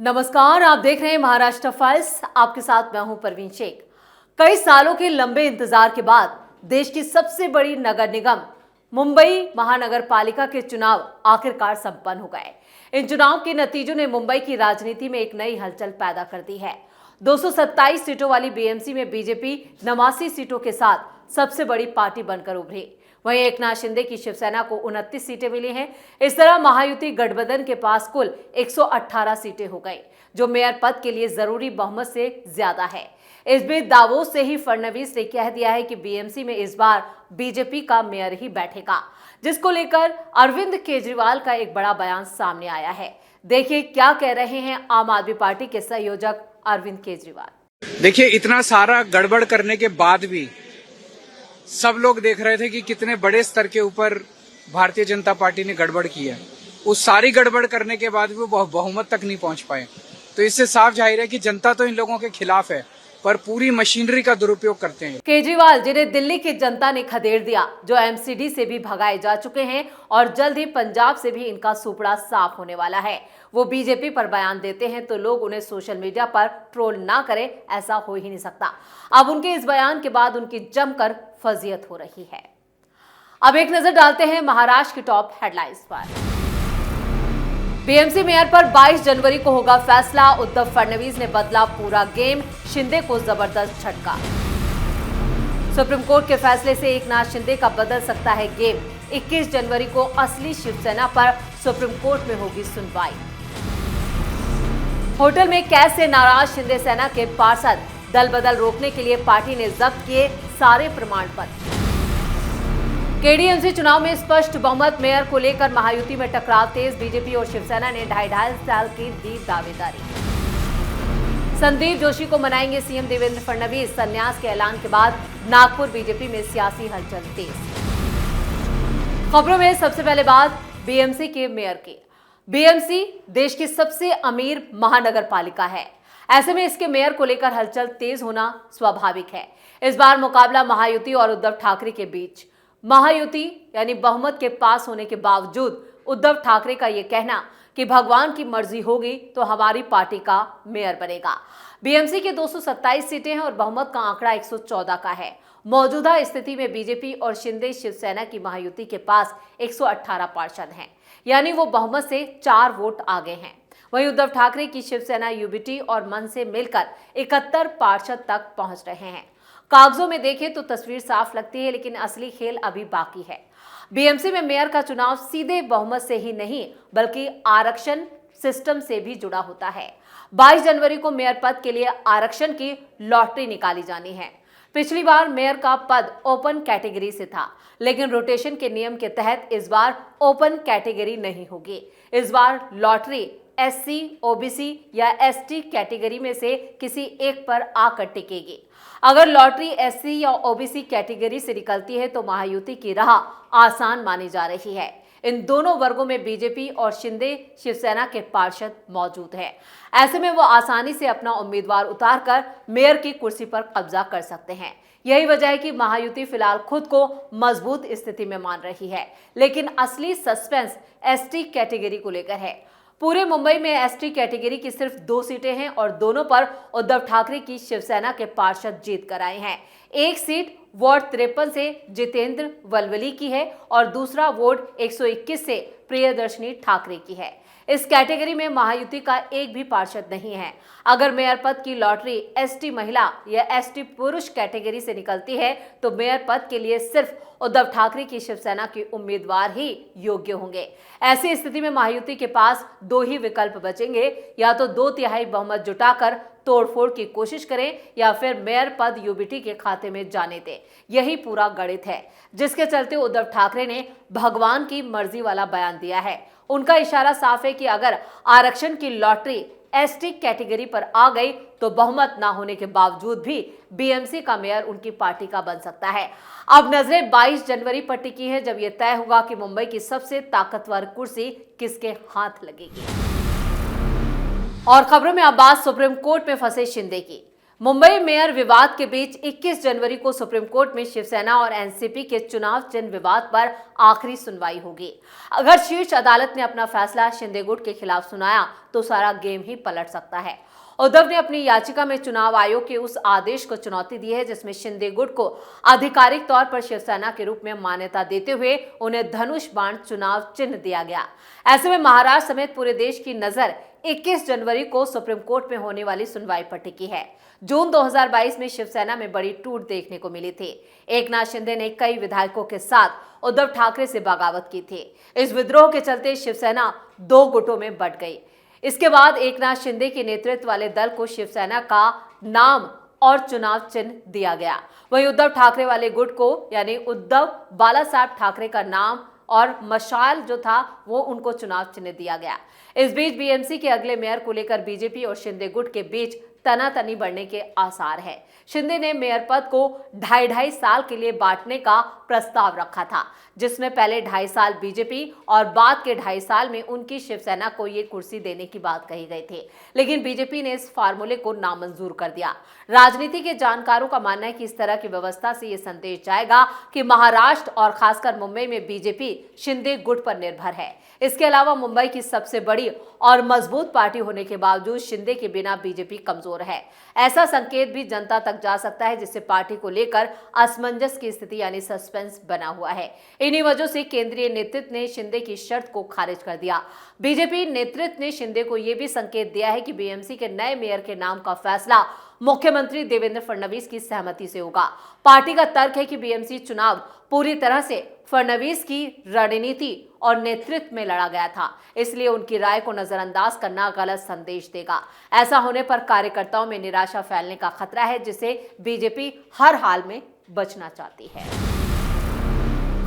नमस्कार, आप देख रहे हैं महाराष्ट्र फाइल्स। आपके साथ मैं हूं परवीन शेख। कई सालों के लंबे इंतजार के बाद देश की सबसे बड़ी नगर निगम मुंबई महानगर पालिका के चुनाव आखिरकार संपन्न हो गए। इन चुनाव के नतीजों ने मुंबई की राजनीति में एक नई हलचल पैदा कर दी है। 227 सीटों वाली बीएमसी में बीजेपी 89 सीटों के साथ सबसे बड़ी पार्टी बनकर उभरी। वहीं एकनाथ शिंदे की शिवसेना को 29 सीटें मिली हैं। इस तरह महायुति गठबंधन के पास कुल 118 सीटें हो गई, जो मेयर पद के लिए जरूरी बहुमत से ज्यादा है। इस बीच दावोस से ही फडणवीस ने कह दिया है कि बीएमसी में इस बार बीजेपी का मेयर ही बैठेगा, जिसको लेकर अरविंद केजरीवाल का एक बड़ा बयान सामने आया है। देखिए क्या कह रहे हैं आम आदमी पार्टी के संयोजक अरविंद केजरीवाल। देखिए, इतना सारा गड़बड़ करने के बाद भी सब लोग देख रहे थे कि कितने बड़े स्तर के ऊपर भारतीय जनता पार्टी ने गड़बड़ की है। उस सारी गड़बड़ करने के बाद भी वो बहुमत तक नहीं पहुंच पाए। तो इससे साफ जाहिर है कि जनता तो इन लोगों के खिलाफ है, पर पूरी मशीनरी का दुरुपयोग करते हैं। केजरीवाल, जिन्हें दिल्ली की जनता ने खदेड़ दिया, जो एमसीडी से भी भगाए जा चुके हैं और जल्द ही पंजाब से भी इनका सुपड़ा साफ होने वाला है, वो बीजेपी पर बयान देते हैं तो लोग उन्हें सोशल मीडिया पर ट्रोल ना करें, ऐसा हो ही नहीं सकता। अब उनके इस बयान के बाद उनकी जमकर फजीयत हो रही है। अब एक नजर डालते हैं महाराष्ट्र की टॉप हेडलाइंस पर। बीएमसी मेयर पर 22 जनवरी को होगा फैसला। उद्धव फडणवीस ने बदला पूरा गेम, शिंदे को जबरदस्त झटका। सुप्रीम कोर्ट के फैसले से एकनाथ शिंदे का बदल सकता है गेम। 21 जनवरी को असली शिवसेना पर सुप्रीम कोर्ट में होगी सुनवाई। होटल में कैद से नाराज शिंदे सेना के पार्षद, दल बदल रोकने के लिए पार्टी ने जब्त किए सारे प्रमाण पत्र। केडीएमसी चुनाव में स्पष्ट बहुमत, मेयर को लेकर महायुति में टकराव तेज। बीजेपी और शिवसेना ने ढाई साल की दी दावेदारी। संदीप जोशी को मनाएंगे सीएम देवेंद्र फडणवीस। संन्यास के ऐलान के बाद नागपुर बीजेपी में सियासी हलचल तेज। खबरों में सबसे पहले बात बीएमसी के मेयर की। बीएमसी देश की सबसे अमीर महानगर पालिका है। ऐसे में इसके मेयर को लेकर हलचल तेज होना स्वाभाविक है। इस बार मुकाबला महायुति और उद्धव ठाकरे के बीच। महायुति यानी बहुमत के पास होने के बावजूद उद्धव ठाकरे का यह कहना कि भगवान की मर्जी होगी तो हमारी पार्टी का मेयर बनेगा। बीएमसी के 227 सीटें हैं और बहुमत का आंकड़ा 114 का है। मौजूदा स्थिति में बीजेपी और शिंदे शिवसेना की महायुति के पास 118 पार्षद हैं, यानी वो बहुमत से 4 वोट आगे हैं। वहीं उद्धव ठाकरे की शिवसेना यूबीटी और मन से मिलकर 71 पार्षद तक पहुंच रहे हैं। कागजों में देखें तो तस्वीर साफ लगती है, लेकिन असली खेल अभी बाकी है। बीएमसी में मेयर का चुनाव सीधे बहुमत से ही नहीं, बल्कि आरक्षण सिस्टम से भी जुड़ा होता है। 22 जनवरी को मेयर पद के लिए आरक्षण की लॉटरी निकाली जानी है। पिछली बार मेयर का पद ओपन कैटेगरी से था, लेकिन रोटेशन के नियम के तहत इस बार ओपन कैटेगरी नहीं होगी। इस बार लॉटरी एससी, ओबीसी या एसटी कैटेगरी में से किसी एक पर आकर टिकेगी। अगर लॉटरी एससी या ओबीसी कैटेगरी से निकलती है तो महायुति की राह आसान मानी जा रही है। इन दोनों वर्गों में बीजेपी और शिंदे शिवसेना के पार्षद मौजूद हैं। ऐसे में वो आसानी से अपना उम्मीदवार उतारकर मेयर की कुर्सी पर कब्जा कर सकते हैं। यही वजह है कि महायुति फिलहाल खुद को मजबूत स्थिति में मान रही है, लेकिन असली सस्पेंस एसटी कैटेगरी को लेकर है। पूरे मुंबई में एसटी कैटेगरी की सिर्फ 2 सीटें हैं और दोनों पर उद्धव ठाकरे की शिवसेना के पार्षद जीत कर आए हैं। एक सीट वार्ड 53 से जितेंद्र वलवली की है और दूसरा वार्ड 121 से प्रियदर्शनी ठाकरे की है। इस कैटेगरी में महायुति का एक भी पार्षद नहीं है। अगर मेयर पद की लॉटरी एसटी महिला या एसटी पुरुष कैटेगरी से निकलती है तो मेयर पद के लिए सिर्फ उद्धव ठाकरे की शिवसेना के उम्मीदवार ही योग्य होंगे। ऐसी स्थिति में महायुति के पास 2 ही विकल्प बचेंगे, या तो 2/3 बहुमत जुटाकर तोड़फोड़ की कोशिश करें या फिर मेयर पद यूबीटी के खाते में जाने दें। यही पूरा गणित है, जिसके चलते उद्धव ठाकरे ने भगवान की मर्जी वाला बयान दिया है। उनका इशारा साफ है कि अगर आरक्षण की लॉटरी एसटी कैटेगरी पर आ गई तो बहुमत ना होने के बावजूद भी बीएमसी का मेयर उनकी पार्टी का बन सकता है। अब नजरें 22 जनवरी पर टिकी है, जब यह तय होगा कि मुंबई की सबसे ताकतवर कुर्सी किसके हाथ लगेगी। और खबरों में अब बात सुप्रीम कोर्ट में फंसे शिंदे की। मुंबई मेयर विवाद के बीच 21 जनवरी को सुप्रीम कोर्ट में शिवसेना और एनसीपी के चुनाव चिन्ह विवाद पर आखिरी सुनवाई होगी। अगर शीर्ष अदालत ने अपना फैसला शिंदे गुट के खिलाफ सुनाया तो सारा गेम ही पलट सकता है। उद्धव ने अपनी याचिका में चुनाव आयोग के उस आदेश को चुनौती दी है जिसमें शिंदे गुट को आधिकारिक तौर पर शिवसेना के रूप में मान्यता देते हुए उन्हें धनुष बाण चुनाव चिन्ह दिया गया। ऐसे में महाराष्ट्र समेत पूरे देश की नजर 21 जनवरी को सुप्रीम कोर्ट में होने वाली सुनवाई पर टिकी है। जून 2022 में शिवसेना में बड़ी टूट देखने को मिली थी। एकनाथ शिंदे ने कई विधायकों के साथ उद्धव ठाकरे से बगावत की थी। इस विद्रोह के चलते शिवसेना 2 गुटों में बंट गई। इसके बाद एकनाथ शिंदे के नेतृत्व वाले दल को शिवसेना का नाम और चुनाव चिन्ह दिया गया। वहीं उद्धव ठाकरे वाले गुट को यानी उद्धव बाला साहब ठाकरे का नाम और मशाल जो था वो उनको चुनाव चिन्ह दिया गया। इस बीच बीएमसी के अगले मेयर को लेकर बीजेपी और शिंदे गुट के बीच तनातनी बढ़ने के आसार है। शिंदे ने मेयर पद को 2.5 साल के लिए बांटने का प्रस्ताव रखा था, जिसमें पहले 2.5 साल बीजेपी और बाद के 2.5 साल में उनकी शिवसेना को ये कुर्सी देने की बात कही गई थी, लेकिन बीजेपी ने इस फार्मूले को नामंजूर कर दिया। राजनीति के जानकारों का मानना है कि इस तरह की व्यवस्था से ये संदेश जाएगा कि महाराष्ट्र और खासकर मुंबई में बीजेपी शिंदे गुट पर निर्भर है। इसके अलावा मुंबई की सबसे बड़ी और मजबूत पार्टी होने के बावजूद शिंदे के बिना बीजेपी कमजोर है। ऐसा संकेत भी जनता तक जा सकता है, जिससे पार्टी को लेकर असमंजस की स्थिति यानी सस्पेंस बना हुआ है। इन्हीं वजहों से केंद्रीय नेतृत्व ने शिंदे की शर्त को खारिज कर दिया। बीजेपी नेतृत्व ने शिंदे को यह भी संकेत दिया है कि बीएमसी के नए मेयर के नाम का फैसला मुख्यमंत्री देवेंद्र फडणवीस की सहमति से होगा। पार्टी का तर्क है कि बीएमसी चुनाव पूरी तरह से फडणवीस की रणनीति और नेतृत्व में लड़ा गया था, इसलिए उनकी राय को नजरअंदाज करना गलत संदेश देगा। ऐसा होने पर कार्यकर्ताओं में निराशा फैलने का खतरा है, जिसे बीजेपी हर हाल में बचना चाहती है।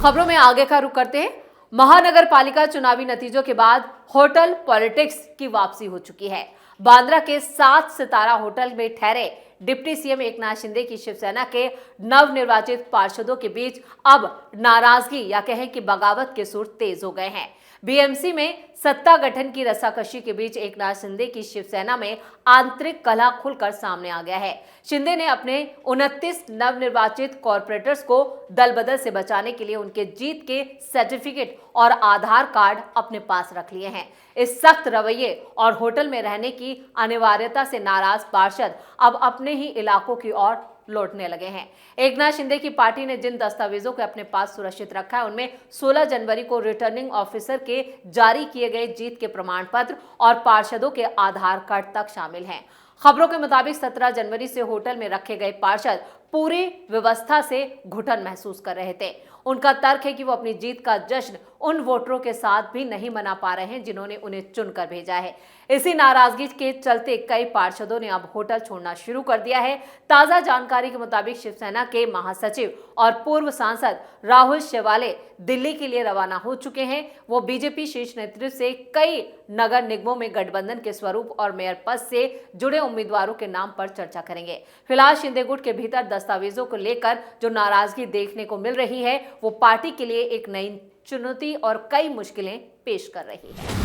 खबरों में आगे का रुख करते हैं। महानगर पालिका चुनावी नतीजों के बाद होटल पॉलिटिक्स की वापसी हो चुकी है। बांद्रा के 7 सितारा होटल में ठहरे डिप्टी सीएम एकनाथ शिंदे की शिवसेना के नवनिर्वाचित पार्षदों के बीच अब नाराजगी या कहें कि बगावत के सुर तेज हो गए हैं। बीएमसी में सत्ता गठन की रस्साकशी के बीच एकनाथ शिंदे की शिवसेना में आंतरिक कलह खुलकर सामने आ गया है। शिंदे ने अपने 29 नवनिर्वाचित कॉर्पोरेटर्स को दल बदल से बचाने के लिए उनके जीत के सर्टिफिकेट और आधार कार्ड अपने पास रख लिए हैं। इस सख्त रवैये और होटल में रहने की अनिवार्यता से नाराज पार्षद अब अपने ही इलाकों की ओर लौटने लगे हैं। एकनाथ शिंदे की पार्टी ने जिन दस्तावेजों को अपने पास सुरक्षित रखा है उनमें 16 जनवरी को रिटर्निंग ऑफिसर के जारी किए गए जीत के प्रमाण पत्र और पार्षदों के आधार कार्ड तक शामिल हैं। खबरों के मुताबिक 17 जनवरी से होटल में रखे गए पार्षद पूरी व्यवस्था से घुटन महसूस कर रहे थे। उनका तर्क है कि वो अपनी जीत का जश्न उन वोटरों के साथ भी नहीं मना पा रहे हैं जिन्होंने उन्हें चुनकर भेजा है। इसी नाराजगी के चलते कई पार्षदों ने अब होटल छोड़ना शुरू कर दिया है। ताजा जानकारी के मुताबिक शिवसेना के महासचिव और पूर्व सांसद राहुल शेवाले दिल्ली के लिए रवाना हो चुके हैं। वो बीजेपी शीर्ष नेतृत्व से कई नगर निगमों में गठबंधन के स्वरूप और मेयर पद से जुड़े उम्मीदवारों के नाम पर चर्चा करेंगे। फिलहाल शिंदे गुट के भीतर दस्तावेजों को लेकर जो नाराजगी देखने को मिल रही है वो पार्टी के लिए एक नई चुनौती और कई मुश्किलें पेश कर रही है।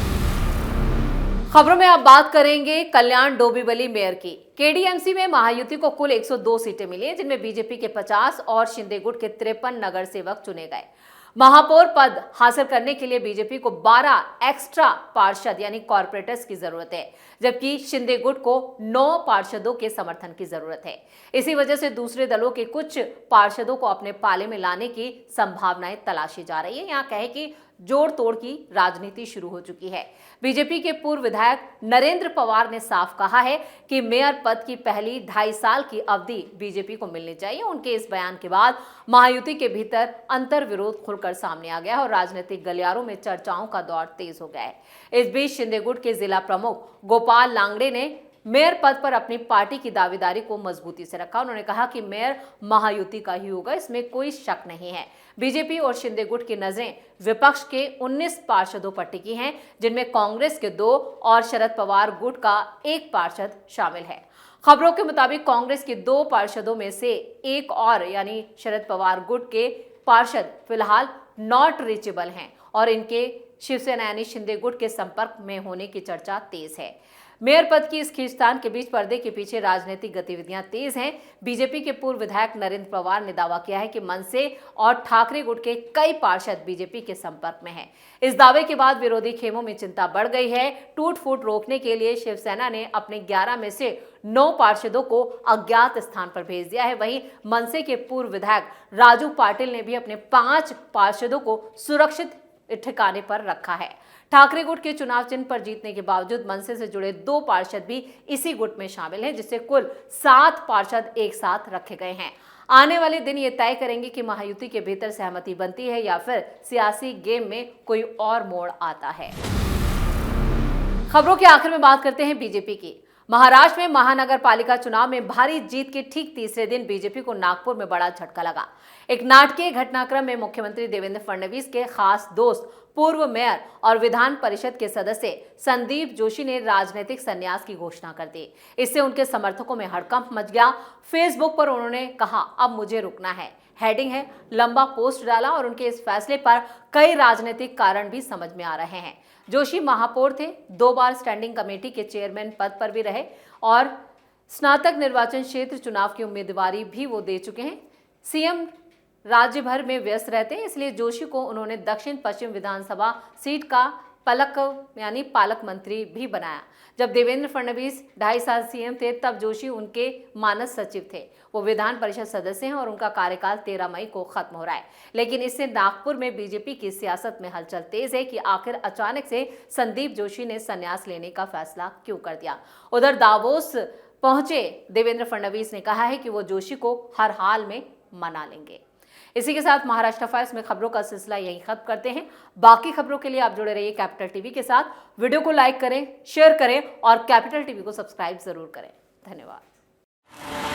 खबरों में आप बात करेंगे कल्याण डोंबिवली मेयर की। केडीएमसी में महायुति को कुल 102 सीटें मिली हैं, जिनमें बीजेपी के 50 और शिंदे गुट के 53 नगर सेवक चुने गए। महापौर पद हासिल करने के लिए बीजेपी को 12 एक्स्ट्रा पार्षद यानी कॉर्पोरेटर्स की जरूरत है, जबकि शिंदे गुट को 9 पार्षदों के समर्थन की जरूरत है। इसी वजह से दूसरे दलों के कुछ पार्षदों को अपने पाले में लाने की संभावनाएं तलाशी जा रही है। यहाँ कहे कि जोड़ तोड़ की राजनीति शुरू हो चुकी है। बीजेपी के पूर्व विधायक नरेंद्र पवार ने साफ कहा है कि मेयर पद की पहली 2.5 साल की अवधि बीजेपी को मिलनी चाहिए। उनके इस बयान के बाद महायुति के भीतर अंतर विरोध खुलकर सामने आ गया और राजनीतिक गलियारों में चर्चाओं का दौर तेज हो गया है। इस बीच शिंदे गुट के जिला प्रमुख गोपाल लांगड़े ने मेयर पद पर अपनी पार्टी की दावेदारी को मजबूती से रखा। उन्होंने कहा कि मेयर महायुति का ही होगा, इसमें कोई शक नहीं है। बीजेपी और शिंदे गुट की नजरें विपक्ष के 19 पार्षदों पर टिकी हैं, जिनमें कांग्रेस के 2 और शरद पवार गुट का 1 पार्षद शामिल है। खबरों के मुताबिक कांग्रेस के 2 पार्षदों में से एक और यानी शरद पवार गुट के पार्षद फिलहाल नॉट रीचेबल हैं और इनके शिवसेना यानी शिंदे गुट के संपर्क में होने की चर्चा तेज है। मेयर पद की इस खींचतान के बीच पर्दे के पीछे राजनीतिक गतिविधियां तेज हैं। बीजेपी के पूर्व विधायक नरेंद्र पवार ने दावा किया है कि मनसे और ठाकरे गुट के कई पार्षद बीजेपी के संपर्क में हैं। इस दावे के बाद विरोधी खेमों में चिंता बढ़ गई है। टूट फूट रोकने के लिए शिवसेना ने अपने 11 में से 9 पार्षदों को अज्ञात स्थान पर भेज दिया है। वहीं मनसे के पूर्व विधायक राजू पाटिल ने भी अपने 5 पार्षदों को सुरक्षित ठिकाने पर रखा है। ठाकरे गुट के चुनाव चिन्ह पर जीतने के बावजूद मनसे से जुड़े 2 पार्षद भी इसी गुट में शामिल हैं, जिससे कुल 7 पार्षद एक साथ रखे गए हैं। आने वाले दिन ये तय करेंगे कि महायुति के भीतर सहमति बनती है या फिर सियासी गेम में कोई और मोड़ आता है। खबरों के आखिर में बात करते हैं बीजेपी की। महाराष्ट्र में महानगर पालिका चुनाव में भारी जीत के ठीक तीसरे दिन बीजेपी को नागपुर में बड़ा झटका लगा। एक नाटकीय घटनाक्रम में मुख्यमंत्री देवेंद्र फडणवीस के खास दोस्त, पूर्व मेयर और विधान परिषद के सदस्य संदीप जोशी ने राजनीतिक संन्यास की घोषणा कर दी। इससे उनके समर्थकों में हड़कंप मच गया। फेसबुक पर उन्होंने कहा, अब मुझे रुकना है, हेडिंग है, लंबा पोस्ट डाला और उनके इस फैसले पर कई राजनीतिक कारण भी समझ में आ रहे हैं। जोशी महापौर थे, 2 बार स्टैंडिंग कमेटी के चेयरमैन पद पर भी रहे और स्नातक निर्वाचन क्षेत्र चुनाव की उम्मीदवारी भी वो दे चुके हैं। सीएम राज्य भर में व्यस्त रहते हैं, इसलिए जोशी को उन्होंने दक्षिण पश्चिम विधानसभा सीट का पालक मंत्री भी बनाया। जब देवेंद्र फडणवीस 2.5 साल सीएम थे, तब जोशी उनके मानस सचिव थे। वो विधान परिषद सदस्य हैं और उनका कार्यकाल 13 मई को खत्म हो रहा है। लेकिन इससे नागपुर में बीजेपी की सियासत में हलचल तेज है कि आखिर अचानक से संदीप जोशी ने संन्यास लेने का फैसला क्यों कर दिया। उधर दावोस पहुंचे देवेंद्र फडणवीस ने कहा है कि वो जोशी को हर हाल में मना लेंगे। इसी के साथ महाराष्ट्र फाइल्स में खबरों का सिलसिला यहीं खत्म करते हैं। बाकी खबरों के लिए आप जुड़े रहिए कैपिटल टीवी के साथ। वीडियो को लाइक करें, शेयर करें और कैपिटल टीवी को सब्सक्राइब जरूर करें। धन्यवाद।